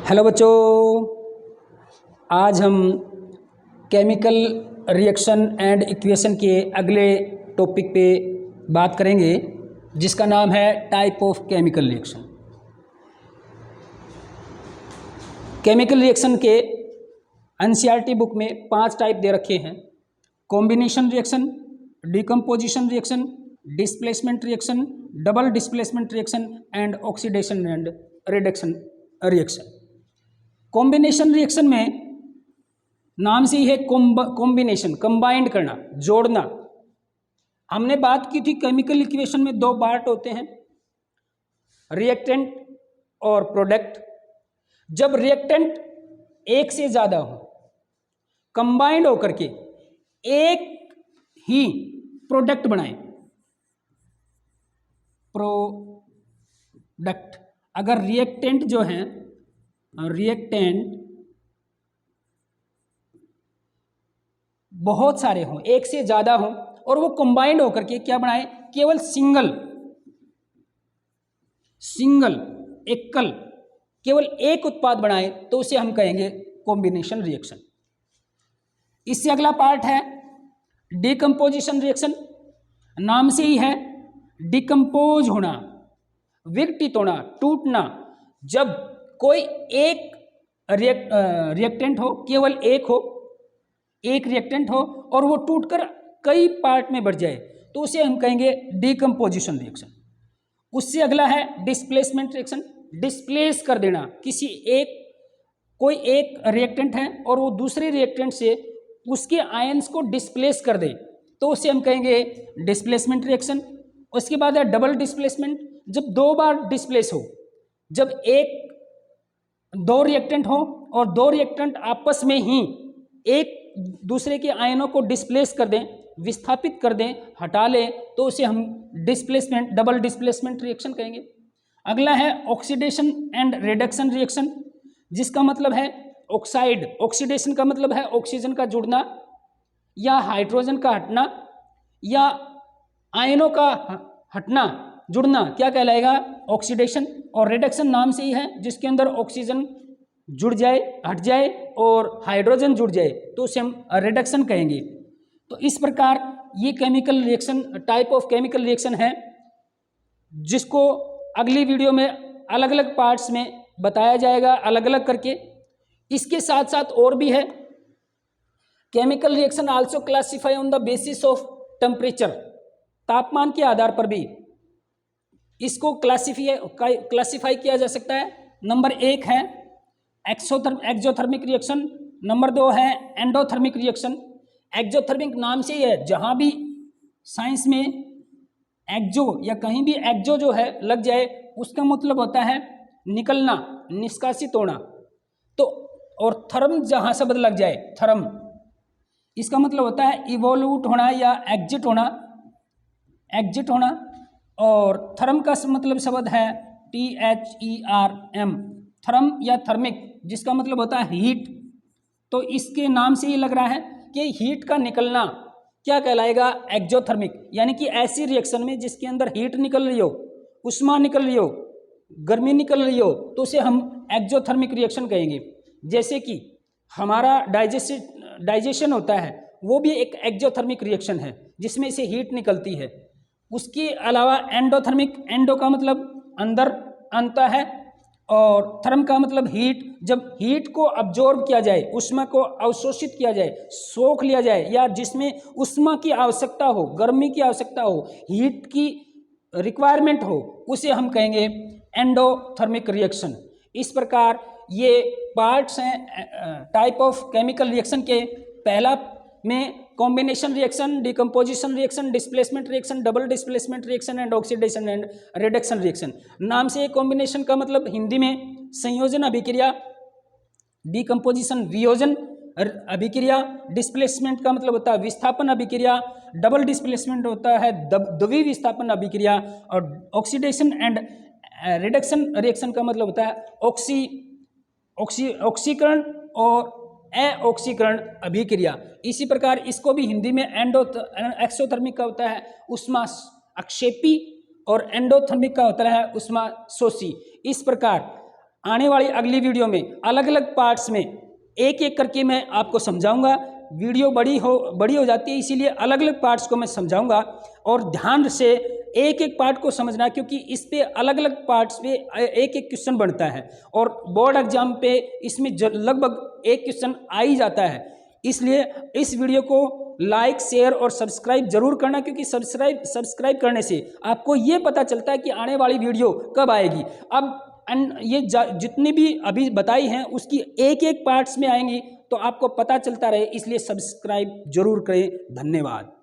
Hello बच्चों, आज हम केमिकल रिएक्शन एंड इक्वेशन के अगले टॉपिक पे बात करेंगे जिसका नाम है type of chemical reaction. Chemical reaction के एनसीईआरटी बुक में 5 टाइप दे रखे हैं: combination reaction, decomposition reaction, displacement reaction, double displacement reaction and oxidation and reduction reaction. Combination reaction में नाम से ही है कॉम्बिनेशन, कंबाइंड करना, जोड़ना। हमने बात की थी केमिकल इक्वेशन में 2 पार्ट होते हैं, रिएक्टेंट और प्रोडक्ट। जब रिएक्टेंट एक से ज़्यादा हो, कंबाइंड होकर के एक ही प्रोडक्ट बनाए, प्रोडक्ट। अगर रिएक्टेंट जो है, रिएक्टेंट बहुत सारे हों, एक से ज़्यादा हों और वो कंबाइंड होकर के क्या बनाए, केवल एकल केवल एक उत्पाद बनाए, तो उसे हम कहेंगे कॉम्बिनेशन रिएक्शन। इससे अगला पार्ट है डिकम्पोजिशन रिएक्शन। नाम से ही है डिकम्पोज होना, विघटित होना, टूटना। जब कोई एक रिएक्टेंट हो, केवल एक रिएक्टेंट हो और वो टूटकर कई पार्ट में बढ़ जाए, तो उसे हम कहेंगे डिकम्पोजिशन रिएक्शन। उससे अगला है डिस्प्लेसमेंट रिएक्शन। डिस्प्लेस कर देना, कोई एक रिएक्टेंट है और वो दूसरे रिएक्टेंट से उसके आयंस को डिस्प्लेस कर दे, तो उसे हम कहेंगे डिस्प्लेसमेंट रिएक्शन। उसके बाद है डबल डिस्प्लेसमेंट। जब 2 बार डिस्प्लेस हो, जब 2 रिएक्टेंट हो और 2 रिएक्टेंट आपस में ही एक दूसरे के आयनों को डिस्प्लेस कर दें, विस्थापित कर दें, हटा लें, तो उसे हम डबल डिस्प्लेसमेंट रिएक्शन कहेंगे। अगला है ऑक्सीडेशन एंड रिडक्शन रिएक्शन, जिसका मतलब है ऑक्साइड। ऑक्सीडेशन का मतलब है ऑक्सीजन का जुड़ना या हाइड्रोजन का हटना या आयनों का हटना, जुड़ना, क्या कहलाएगा, ऑक्सीडेशन। और रिडक्शन नाम से ही है, जिसके अंदर ऑक्सीजन जुड़ जाए, हट जाए और हाइड्रोजन जुड़ जाए, तो उसे हम रिडक्शन कहेंगे। तो इस प्रकार ये chemical reaction, type of chemical reaction है, जिसको अगली वीडियो में अलग अलग पार्ट्स में बताया जाएगा, अलग अलग करके। इसके साथ साथ और भी है, chemical reaction also classify on the basis of temperature. तापमान के आधार पर भी इसको क्लासिफाई किया जा सकता है। नंबर 1 है एक्सोथर्मिक रिएक्शन, नंबर 2 है एंडोथर्मिक रिएक्शन। एक्सोथर्मिक नाम से ही है, जहाँ भी साइंस में एक्जो या कहीं भी एक्जो जो है लग जाए, उसका मतलब होता है निकलना, निष्कासित होना। तो और थर्म जहाँ शब्द लग जाए, थर्म, इसका मतलब होता है इवोल्यूट होना या एग्जिट होना। और थर्म का मतलब शब्द है THERM, थर्म या थर्मिक, जिसका मतलब होता है हीट। तो इसके नाम से ही लग रहा है कि हीट का निकलना क्या कहलाएगा, एक्सोथर्मिक। यानी कि ऐसी रिएक्शन में जिसके अंदर हीट निकल रही हो, उष्मा निकल रही हो, गर्मी निकल रही हो, तो उसे हम एक्सोथर्मिक रिएक्शन कहेंगे। जैसे कि हमारा डाइजेशन होता है, वो भी एक एक्सोथर्मिक रिएक्शन है, जिसमें से हीट निकलती है। उसके अलावा एंडोथर्मिक, एंडो का मतलब अंदर अंता है और थर्म का मतलब हीट। जब हीट को अब्जॉर्ब किया जाए, उष्मा को अवशोषित किया जाए, सोख लिया जाए, या जिसमें उष्मा की आवश्यकता हो, गर्मी की आवश्यकता हो, हीट की रिक्वायरमेंट हो, उसे हम कहेंगे एंडोथर्मिक रिएक्शन। इस प्रकार ये पार्ट्स हैं टाइप ऑफ केमिकल रिएक्शन के। पहला में combination reaction, decomposition reaction, displacement reaction, double displacement reaction and oxidation and reduction reaction. नाम से कॉम्बिनेशन का मतलब हिंदी में संयोजन अभिक्रिया, डिकम्पोजिशन वियोजन अभिक्रिया, डिस्प्लेसमेंट का मतलब होता है विस्थापन अभिक्रिया, डबल डिस्प्लेसमेंट होता है द्वि विस्थापन अभिक्रिया, और ऑक्सीडेशन एंड रिडक्शन रिएक्शन का मतलब होता है ऑक्सीकरण और अऑक्सीकरण अभिक्रिया। इसी प्रकार इसको भी हिंदी में एक्सोथर्मिक का होता है उष्मा अक्षेपी और एंडोथर्मिक का होता है उष्मा शोषी। इस प्रकार आने वाली अगली वीडियो में अलग अलग पार्ट्स में एक एक करके मैं आपको समझाऊंगा। वीडियो बड़ी हो जाती है, इसीलिए अलग अलग पार्ट्स को मैं समझाऊंगा और ध्यान से एक एक पार्ट को समझना, क्योंकि इस पे अलग अलग पार्ट्स पे एक एक क्वेश्चन बनता है और बोर्ड एग्जाम पे इसमें लगभग एक क्वेश्चन आ ही जाता है। इसलिए इस वीडियो को लाइक, शेयर और सब्सक्राइब जरूर करना, क्योंकि सब्सक्राइब करने से आपको ये पता चलता है कि आने वाली वीडियो कब आएगी। अब ये जितनी भी अभी बताई हैं उसकी एक एक पार्ट्स में आएंगी, तो आपको पता चलता रहे, इसलिए सब्सक्राइब जरूर करें। धन्यवाद।